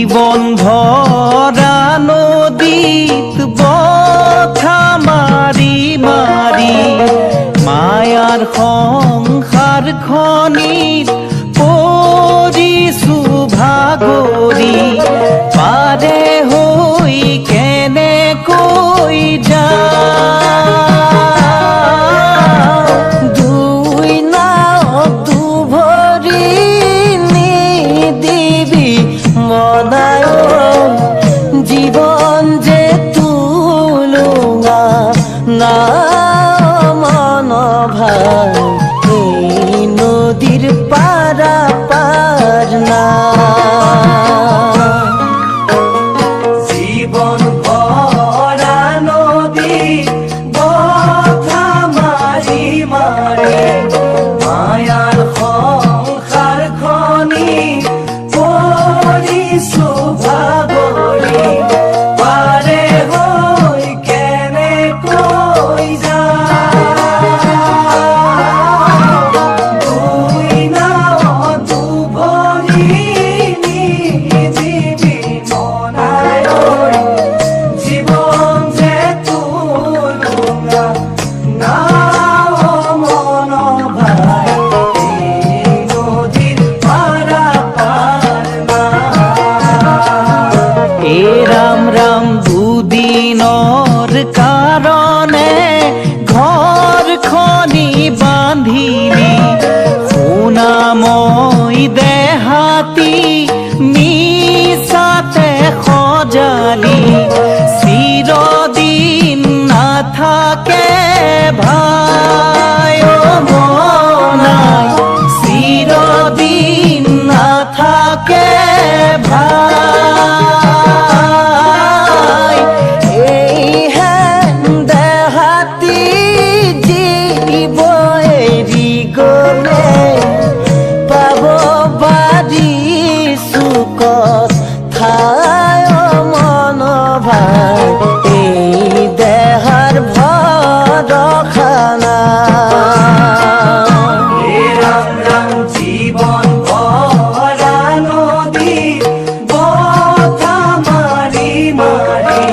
জীবন ভৰা নদীত বথা মাৰি মাৰি মায়াৰ সংসাৰ খনিত পৰিছো ভাগৰি পাৰে হৈ কেনেকৈ যাওঁ দুই নাৱত দুভৰি নিদিবি মনায় জীবন যে তুলুঙা না মন ভাই এই নদীর পারা পার না জীবন ভরা নদী বথা মারি মারি মায়ার সংসার খনি পৰিছো ভাগৰি পাৰে হৈ কেনেকৈ যাওঁ দুই নাৱত দুভৰি নিদিবি মনায় জীৱন যে তুলুঙা নাও মন ভাই এই নদীৰ পাৰা পাৰ না এ ৰাম ৰাম দুদিনৰ কাৰণে ঘৰখনি বান্ধিলি সোণাময় দেহাতী মিছাতে সজালি চিৰদিন নাথাকে ভাই মনাই চিৰদিন নাথাকে ভাই এই হেন দেহাতী জীৱ এৰি গ'লে পাব পাৰিছো কথায় মন ভাই এই দেহাৰ ভৰসা নাই ৰাম ৰাম জীবন ভৰা নদী বথা মাৰি মাৰি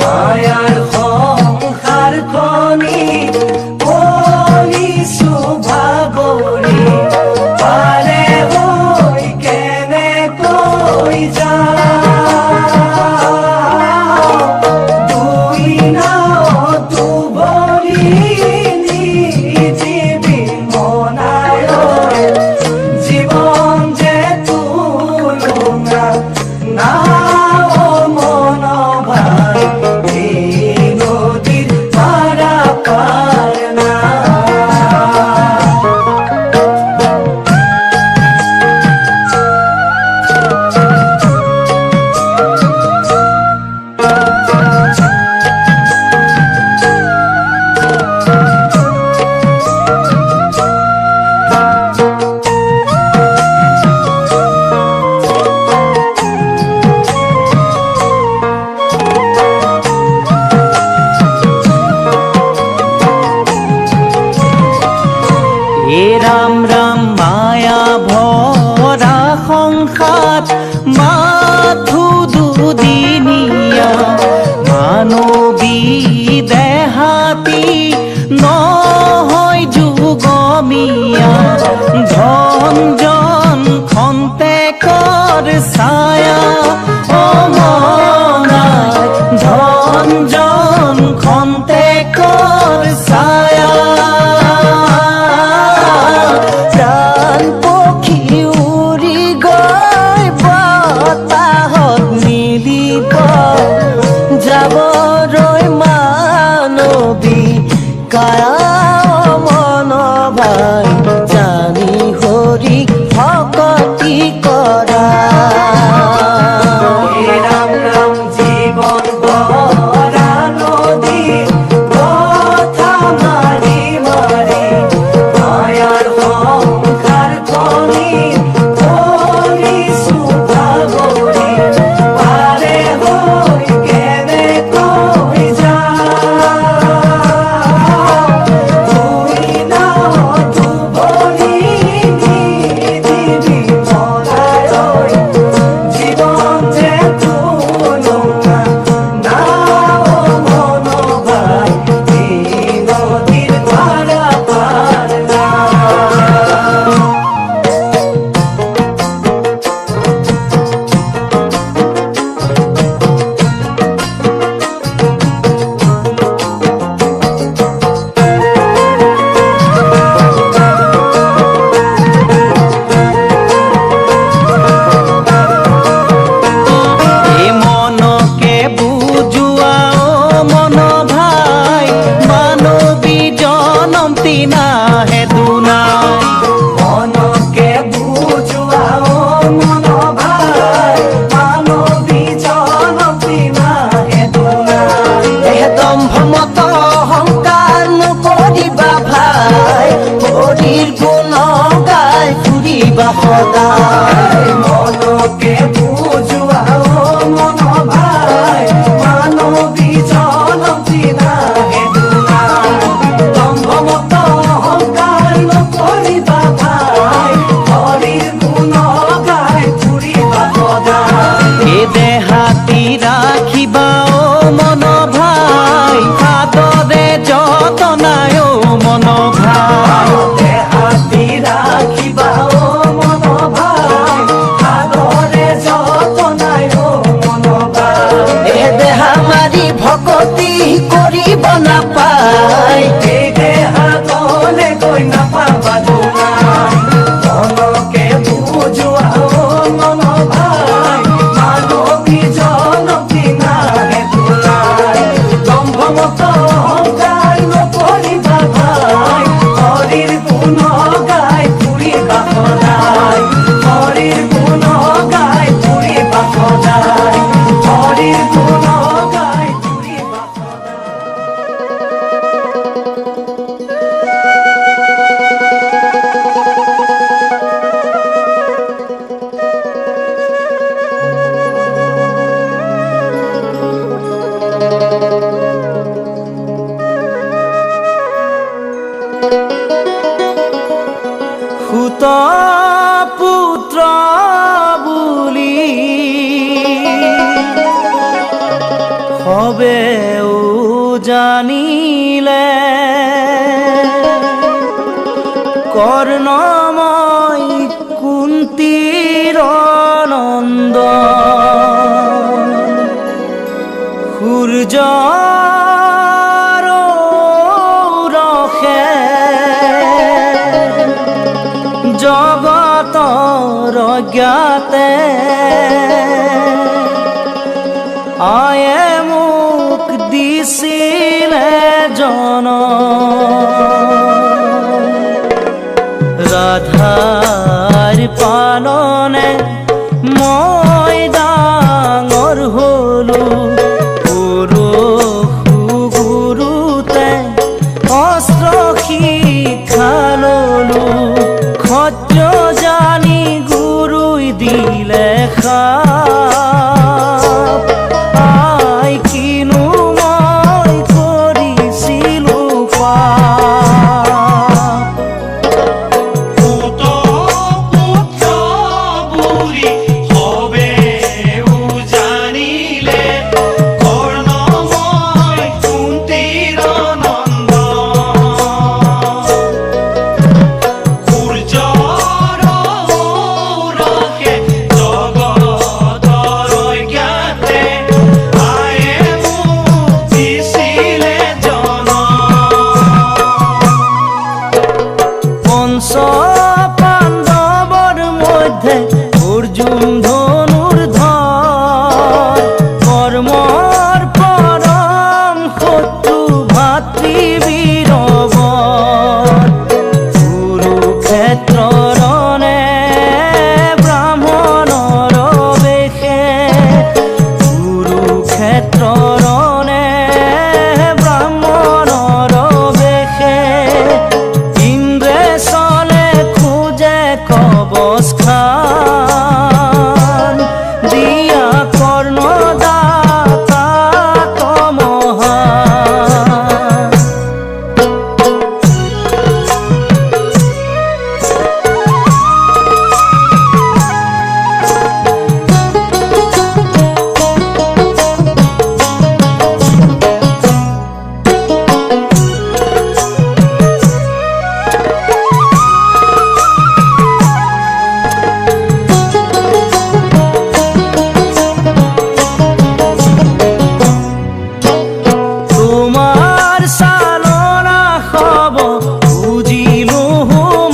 মায়াৰ সংসাৰ খনি পৰিছো ভাগৰি পাৰে হৈ কেনেকৈ যাওঁ দুই নাৱত দুভৰি নিদিবি মনায় জীৱন যে তুলুঙা নাও মন ভাই এই নদীৰ পাৰা পাৰ না এ ৰাম ৰাম মায়া ভৰা সংসাৰ মাথো দুদিনীয়া মানৱী দেহাতী নহয় যুগমীয়া ধন জন খন্তেকৰ ছায়া অমনাই ধন জন খন্তেকৰ ছায়া প্ৰাণ পক্ষী উৰি গৈ বতাহত মিলিব যাবলৈ মানৱী কায়া মন ভাই জানি হৰি ভকতি কৰা ৰাম ৰাম জীবন ভৰা নদী বথা মাৰি মাৰি মায়াৰ ফুৰিবা সদায় মনকে বুজোৱা মন ভাই মানৱী জনমতি নাহে দুনাই দম্ভমত অহংকাৰ নকৰিবা ভাই হৰিৰ গুণ গাই ফুৰিবা সদায় এ দেহাতি ৰাখিবা মন ভাই সাদৰে যতনাই মন ভাই দেহাতি ৰাখিবা মন ভাই সাদৰে যতনাই মন ভাই এ দেহা মাৰি ভকতি কৰিব নাপায় এই দেহা গলে গৈ নাপাবা দুনাই মনকে বুজোৱা মন ভাই মানৱী জনমতি নাহে দুনাই দম্ভমত অহংকাৰ নকৰিবা ভাই হৰিৰ গুণ গাই ফুৰিবা সদায় হৰিৰ গুণ গাই ফুৰিবা সদায় হৰিৰ গুণ গাই ফুৰিবা সদায় সুত পুত্ৰ বুলি সবেও জানিলে কৰ্ণময় কুন্তীৰ নন্দ সূৰ্যৰ ৰসে জগতৰ জ্ঞাতে আয়ে মোক দিছিলে জন ৰাধাৰ পালনে মই ডাঙৰ হলো গুৰুতে অস্ত্ৰ শিক্ষা ললো ক্ষত্ৰিয় জানি গুৰুই দিলে শাপ আই কিনো মই কৰিছিলো পাপ পুত পুত্ৰ বুলি সবেও জানিলে কৰ্ণময় কুন্তীৰ নন্দ সূৰ্যৰ ৰসে জগতৰ জ্ঞাতে আয়ে মোক দিছিলে জন পঞ্চ পাণ্ডৱৰ মধ্যে অৰ্জুন ধনুৰ্ধৰ কৰ্মৰ পৰম শত্ৰু ভাতৃবীৰবৰ কুৰুক্ষেত্ৰৰ ৰণে ব্ৰাহ্মণৰ বেশে কুৰুক্ষেত্ৰৰ ৰণে ব্ৰাহ্মণৰ বেশে ইন্দ্ৰে চলে খোজে কবচ খান দিয়া কৰ্ণদাতা তমহান তোমাৰ চালনা হব বুজিলো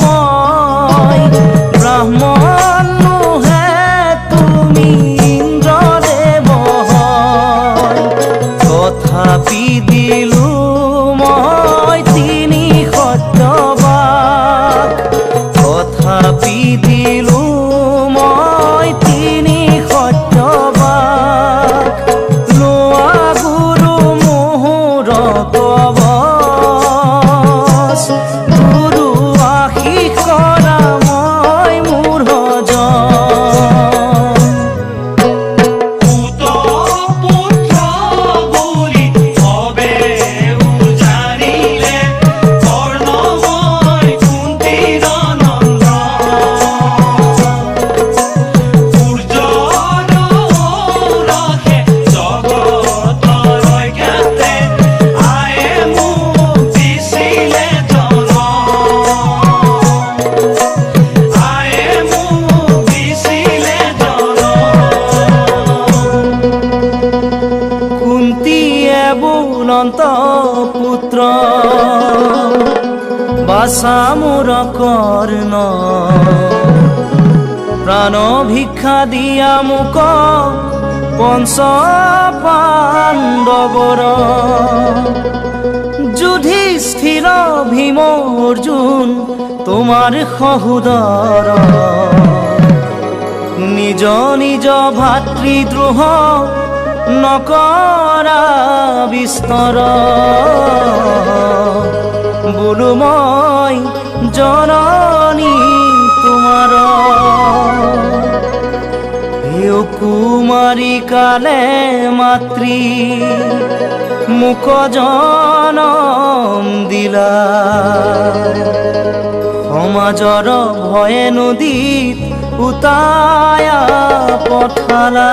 মই ব্ৰাহ্মণ নোহে তুমি ইন্দ্ৰদেৱ হয় তথাপি দিলো মই তিনি সত্যবাক তথাপি দিলো মই তিনি সত্যবাক লোৱা গুৰু মোহৰ কবচ গুৰু আশীষ কৰা মই আশা মোৰ কৰ্ণ প্ৰাণ ভিক্ষা দিয়া মোক পঞ্চ পাণ্ডৱৰ যুধিষ্ঠিৰ ভীম অৰ্জুন তোমাৰ সহোদৰ নিজ নিজ ভাতৃদ্ৰোহ নকৰা বিস্তৰ বোলো মই জননী তোমাৰ হে কুমাৰী কালে মাতৃ মোক জনম দিলা সমাজৰ ভয়ে নদীত উতায়া পঠালা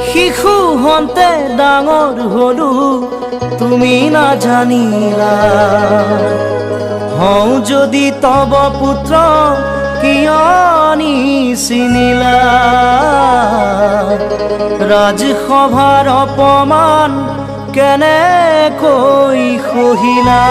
শিশু হন্তে ডাঙৰ হলো তুমি নাজানিলা হওঁ যদি তব পুত্ৰ কিয় নিচিনিলা ৰাজসভাৰ অপমান কেনেকৈ সহিলা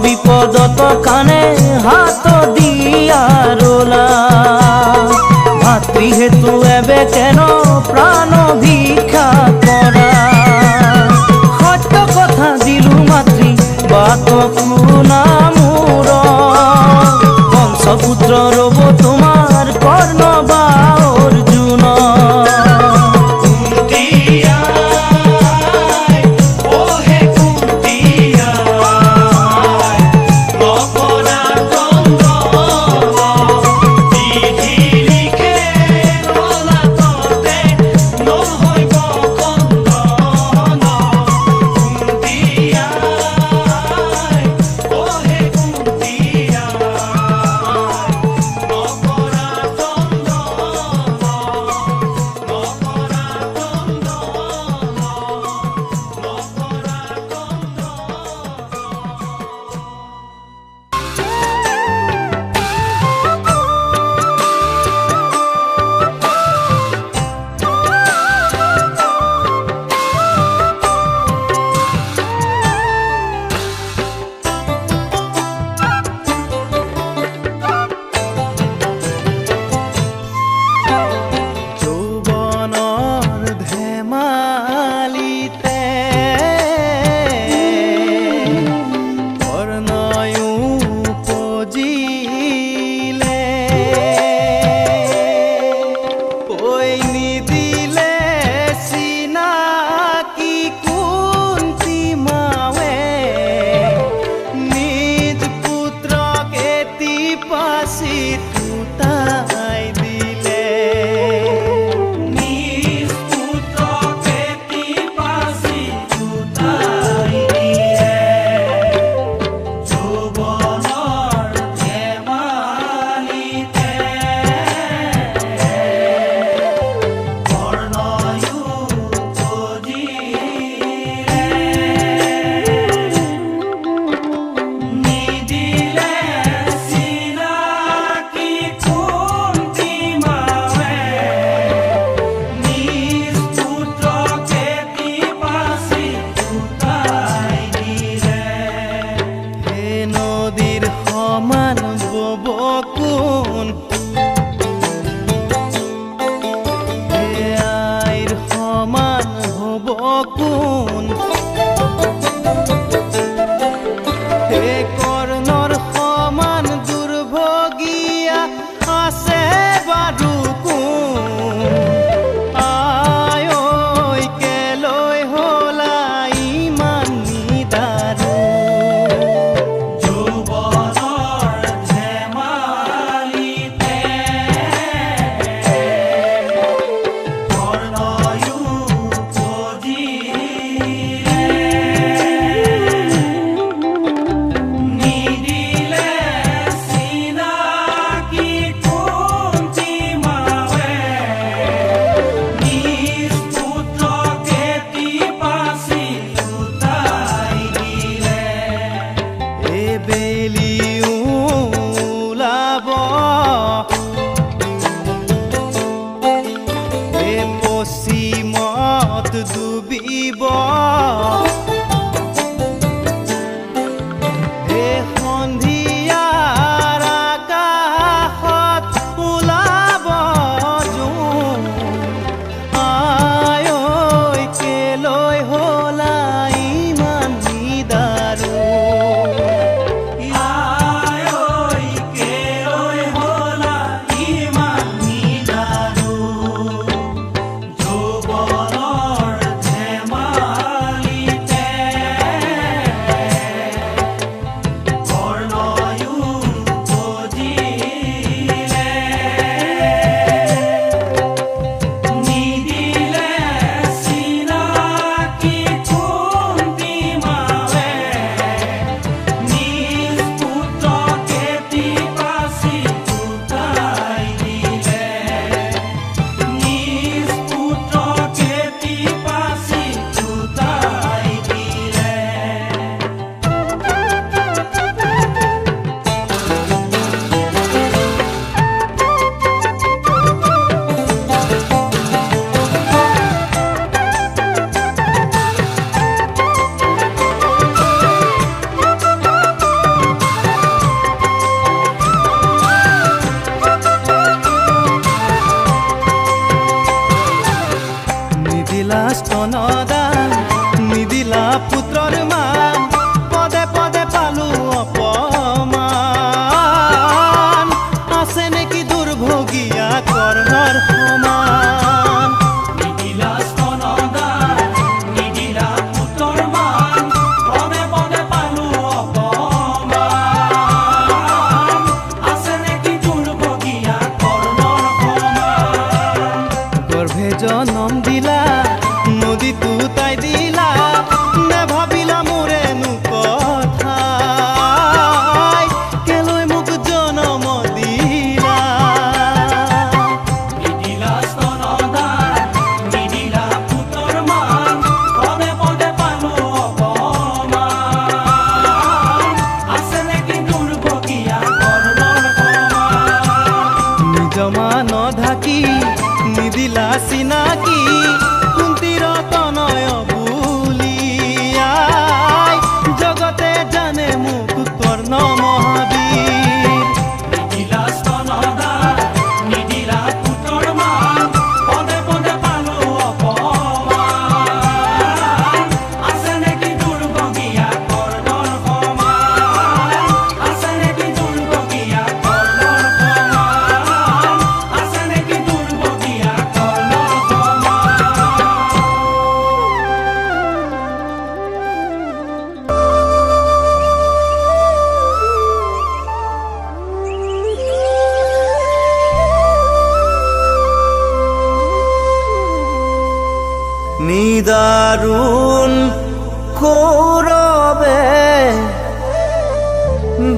বিপদত কানে হাত দিয়া রোলা ভাতৃ হেতু এবে কেন প্রাণ ভিক্ষা করা সত্য কথা দিলু মাতৃ বাত শুনা মোর বংশপুত্র রব তোমার কর্ণ বা অর্জুন সমান হব কোন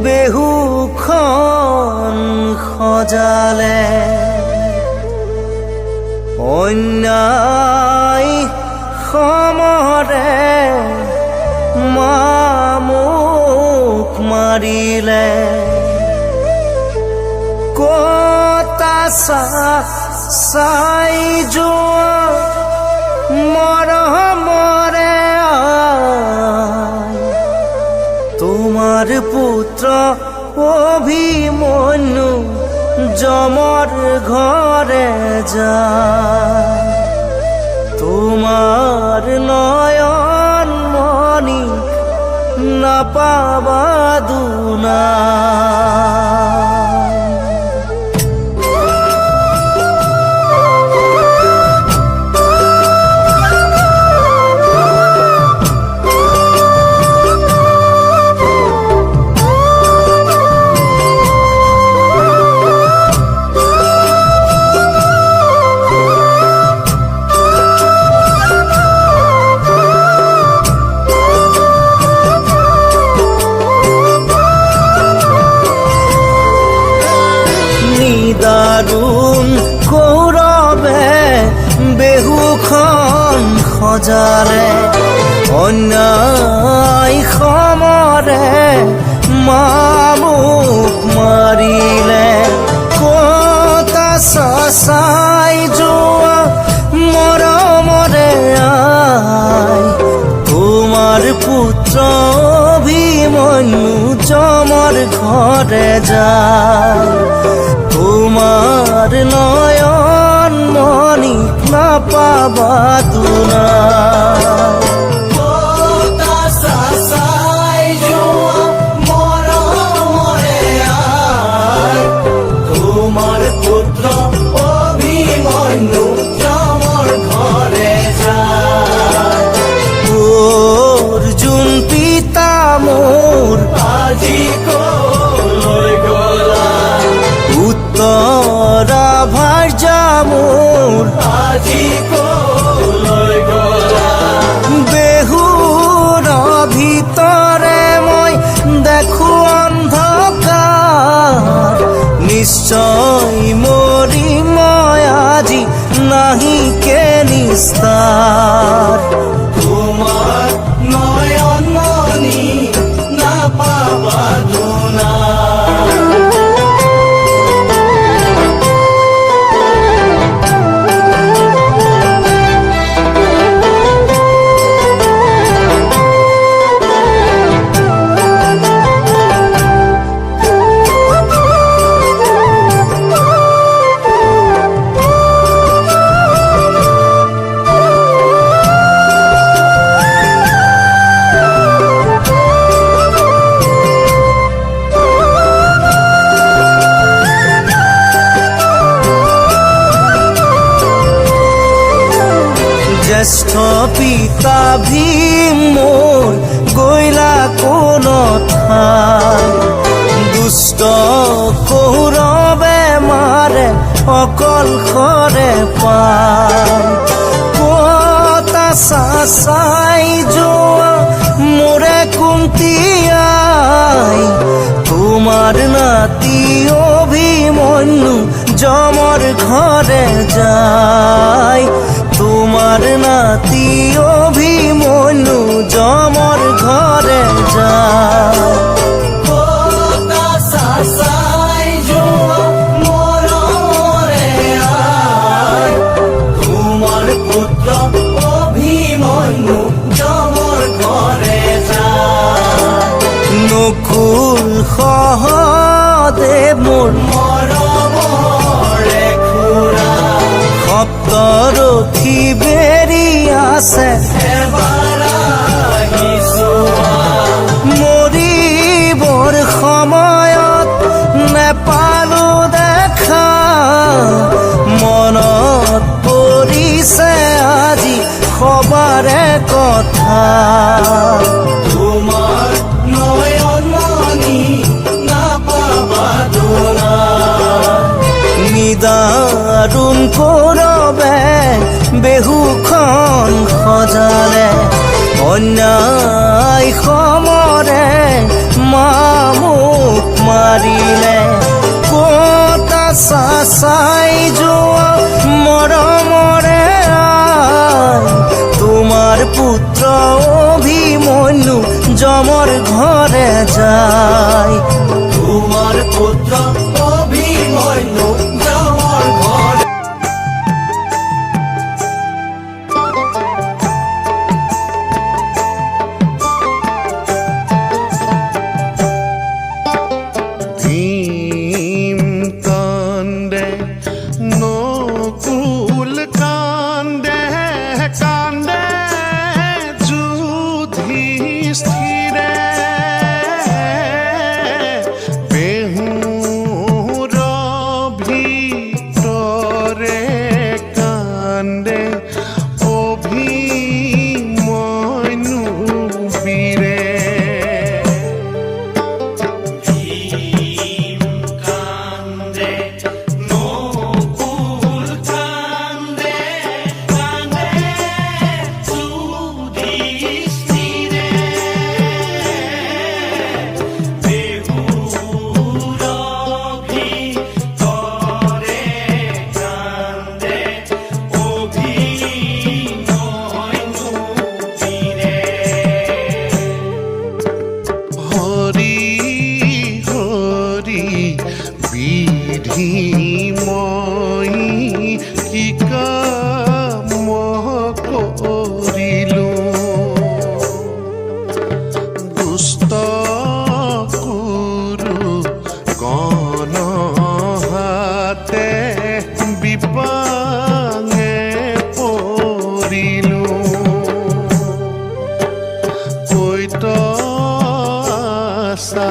বেহুখন সজালে অন্যায় সমৰে মোক মাৰিলে কতা চাই যোৱা মৰমৰে তোমাৰ পুত্ৰ অভিমন্যু যমৰ ঘৰে যায় তোমাৰ নয়ন মণি নাপাবা দুনা দাৰুণ কৌৰৱে বেহুখন সজালে অন্যায় সমৰে মোক মাৰিলে কতা চাই যোৱা মৰমৰে তোমাৰ পুত্ৰ অভিমন্যু যমৰ ঘৰে যায় তোমাৰ নয়ন মণি নাপাবা দুনা তোমাৰ পুত্ৰ অভিমন্যু যমৰ ঘৰে যায় অৰ্জুন পিতা মোৰ আজি কলৈ গলা উত্তৰা ভাৰ্যা মোৰ আজি কলৈ গলা বেহুৰ ভিতৰে মই দেখো অন্ধকাৰ নিশ্চয় মৰি মই আজি নাহিকে নিস্তাৰ তোমাৰ নয়ন মণি নাপাবা দুনা জ্যেষ্ঠ পিতা ভীম মোৰ গৈলা কোন ঠাই দুষ্ট কৌৰৱে মাৰে অকলশৰে পায় কতা চাই যোৱা মোৰে কুন্তীয়াই তোমাৰ নাতি অভিমন্যু যমৰ ঘৰে যায় তোমাৰ নাতি অভিমন্যু যমৰ ঘৰে যায় কতা চাই যোৱা মৰমৰে তোমাৰ পুত্ৰ অভিমন্যু যমৰ ঘৰে যায় নকুল সহদেৱ মোৰ মৰমৰে খুৰা সপ্তৰথী বেৰি আছে এবাৰ আহিছো মৰিবৰ সময়ত নেপালো দেখা মনত পৰিছে আজি সবাৰে কথা তোমাৰ নয়ন মণি নাপাবা দুনা নিদাৰুণ কৌৰৱে বেহুখন সজালে অন্যায় সমৰে মোক চাই যোৱা মৰমৰে আই তোমাৰ পুত্ৰ অভিমন্যু যমৰ ঘৰে যায় তোমাৰ পুত্ৰ অভিমন্যু যমৰ ঘৰে ভীম কান্দে নকুল কান্দে কান্দে যুধিষ্ঠিৰে বেহুৰ ভিতৰে কান্দে অভিমন্যু বীৰে হৰি হৰি বিধি মই কি কাম কৰিলো দুষ্ট কুৰু গণ হাতে বিপাঙে পৰিলো কৈত আশা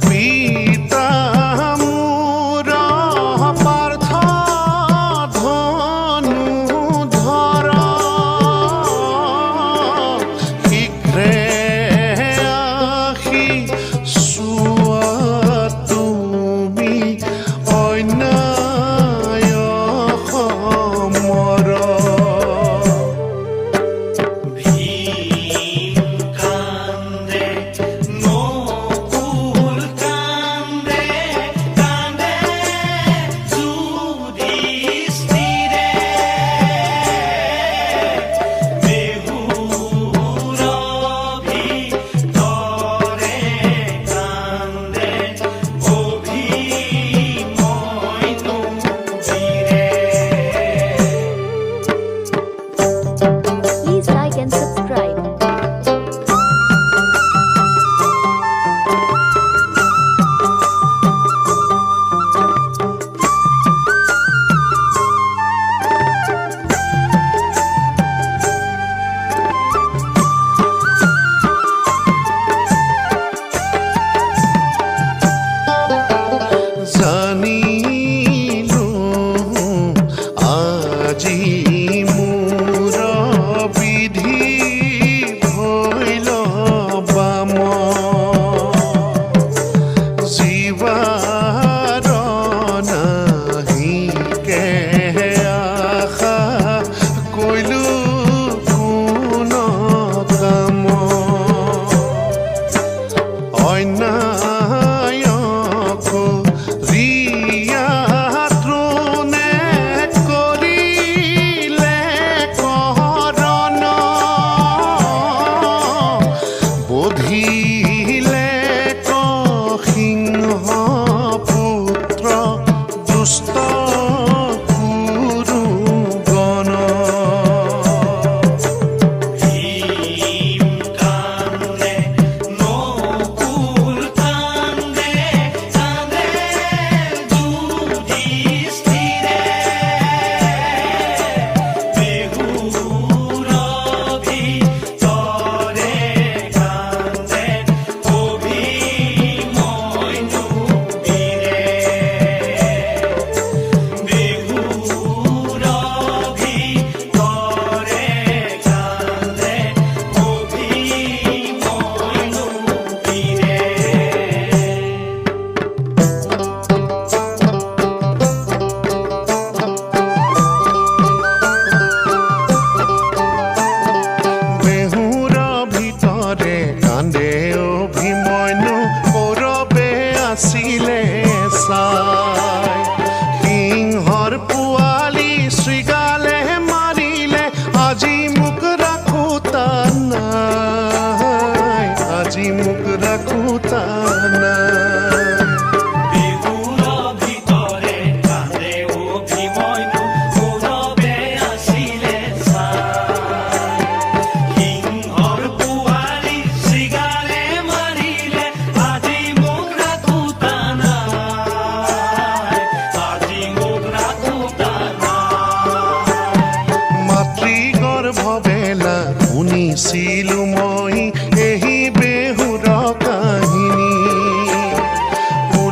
পিতা মোৰ পাৰ্থ ধনু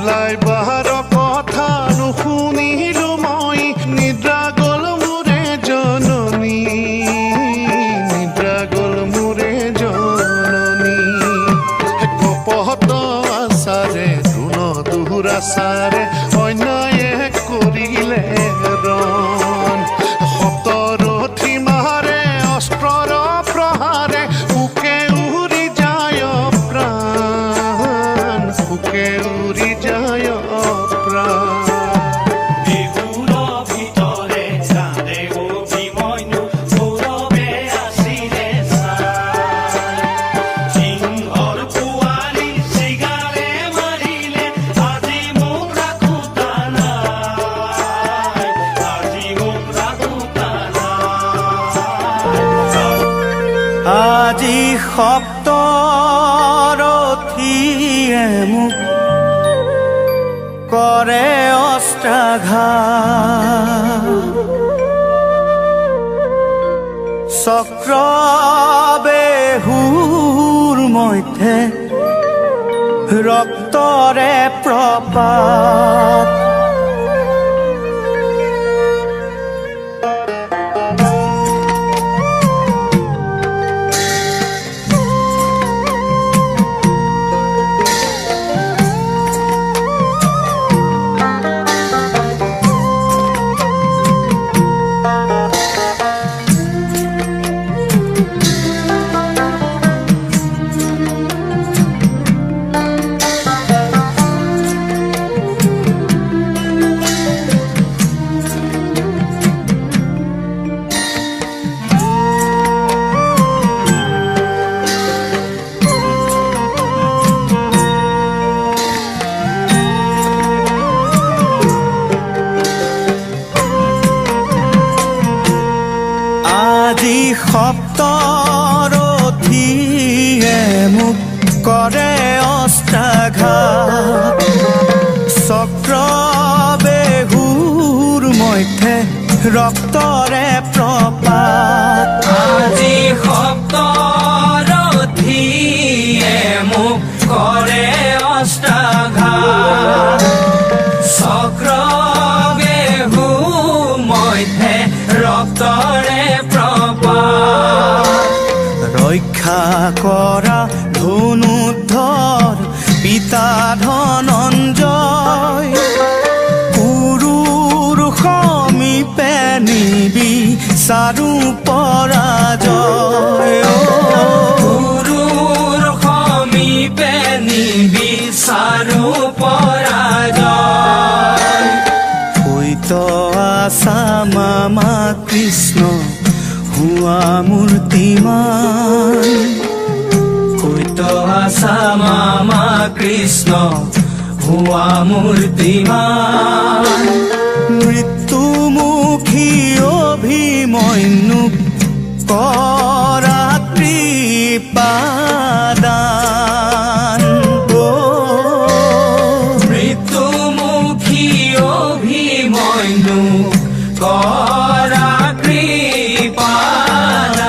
ওলাই বাহাৰ কথা নুশুনিলো মই নিদ্ৰা গ'ল মোৰে জননী নিদ্ৰা গ'ল মোৰে জননী কপহত আচাৰে দুন দুৰাচাৰে অন্যায়ে কৰিলে ৰণ শতৰথী মাৰে অস্ত্ৰৰ প্ৰহাৰে উকে উৰি যায় প্ৰাণ উকে উৰি যায় প্ৰাণ বিহুৰ ভিতৰে চাঁদে অভিমন্যু গৌৰৱে আছিলে চাই সিংহৰ পোৱালি চিগাৰে মাৰিলে আজি মোক ৰাখোতা নাই আজি মোক ৰাখোতা নাই আজি সপ্তৰথীয়ে মোক কৰে অস্ত্ৰাঘাত চক্ৰবেহুৰ মধ্যে ৰক্তৰে প্ৰপাত আজি সপ্তৰথীয়ে মোক কৰে অস্ত্ৰাঘাত চক্ৰবেহুৰ মধ্যে ৰক্তৰে প্ৰপাত আজি সপ্তৰথীয়ে মোক কৰে অস্ত্ৰাঘাত চক্ৰবেহু মধ্যে ৰক্তৰে প্ৰপাত ৰক্ষা কৰা ধনুধৰ পিতা ধনঞ্জয় কুৰুৰ সমীপে নিবিচাৰো পৰাজয় গুৰুৰ সমীপে নিবিচাৰো পৰাজয় কৈত আছা মামা কৃষ্ণ হোৱা মূৰ্তিমান কৈত আছা মামা কৃষ্ণ হোৱা মূৰ্তিমান মৃত্যুমুখী অভিমন্যুক কৰা কৃপাদান মৃত্যুমুখী অভিমন্যু কৰা কৃপাদান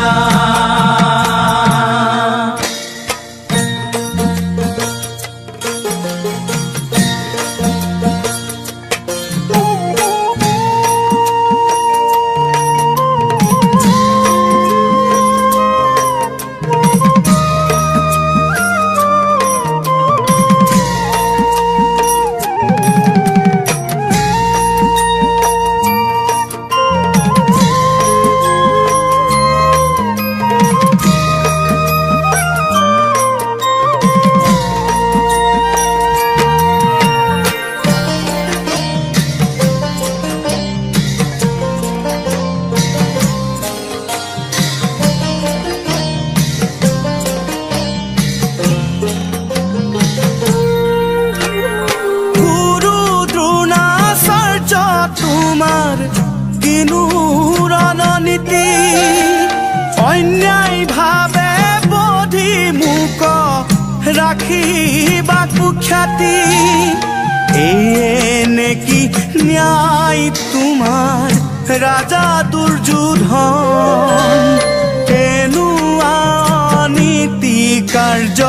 ৰাখিবা কুখ্যাতি নেকি ন্যায় তোমাৰ ৰাজা দুৰ্যোধন কেনুয়া নীতি কাৰ্য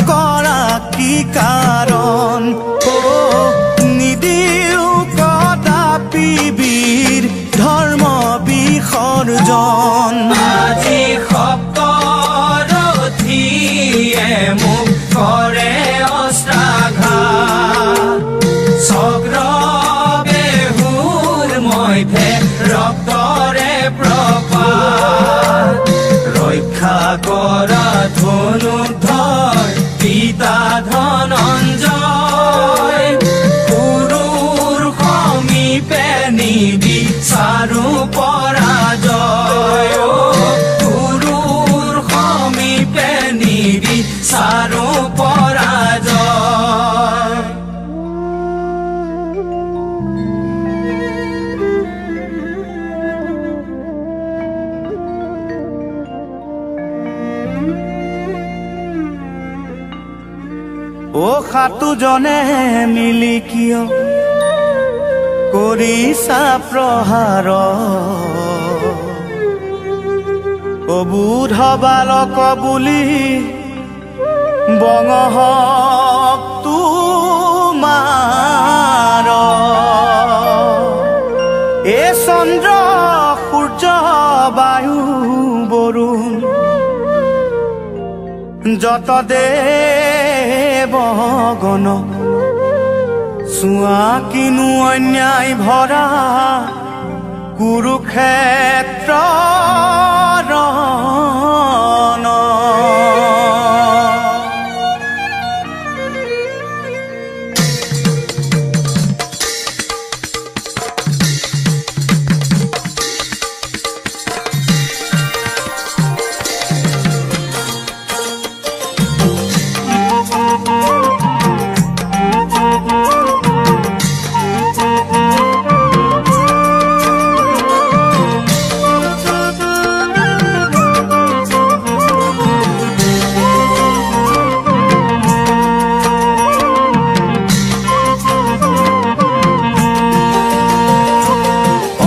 কৰা কি কাৰণ জন আজি সপ্তৰথীয়ে মোক কৰে অস্ত্ৰাঘাত চক্ৰ বেহুৰ মধ্যে ৰক্তৰে প্ৰপাত ৰক্ষা কৰা ধনুধৰ পিতা ধনঞ্জয় গুৰুৰ সমীপে নিবিচাৰো পৰাজয় গুৰুৰ সমীপে নিবিচাৰো পৰাজয় অ সাতোজনে মিলি কিয় কৰিছা প্ৰহাৰ অবুধ বালক বুলি বঙহক তোমাৰ এ চন্দ্ৰ সূৰ্য বায়ু বৰুণ যত দেৱগণ চোৱা কিনো অন্যায় ভৰা কুৰুক্ষেত্ৰ ৰণ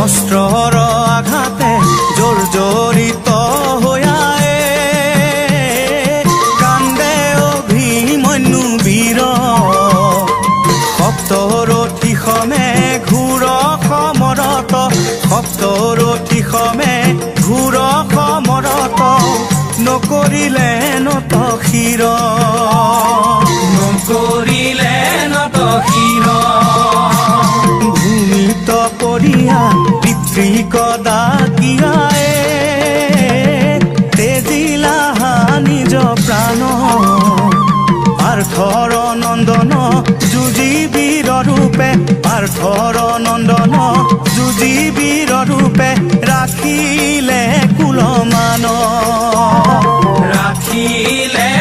অস্ত্ৰৰ আঘাতে জৰ্জৰিত হৈ আয়ে কান্দে অভিমন্যু বীৰ সপ্তৰথী সমে ঘূৰ সমৰত সপ্তৰথী সমে ঘূৰ সমৰত নকৰিলে নত শিৰ নকৰিলে নত শিৰ ভূমিত পৰিয়া পিতৃকদা কিয়ায়ে তেজিলা নিজ প্ৰাণ পাৰ্থৰ নন্দন যুঁজি বীৰ ৰূপে পাৰ্থৰ নন্দন যুঁজি বীৰ ৰূপে ৰাখিলে কুলমান ৰাখিলে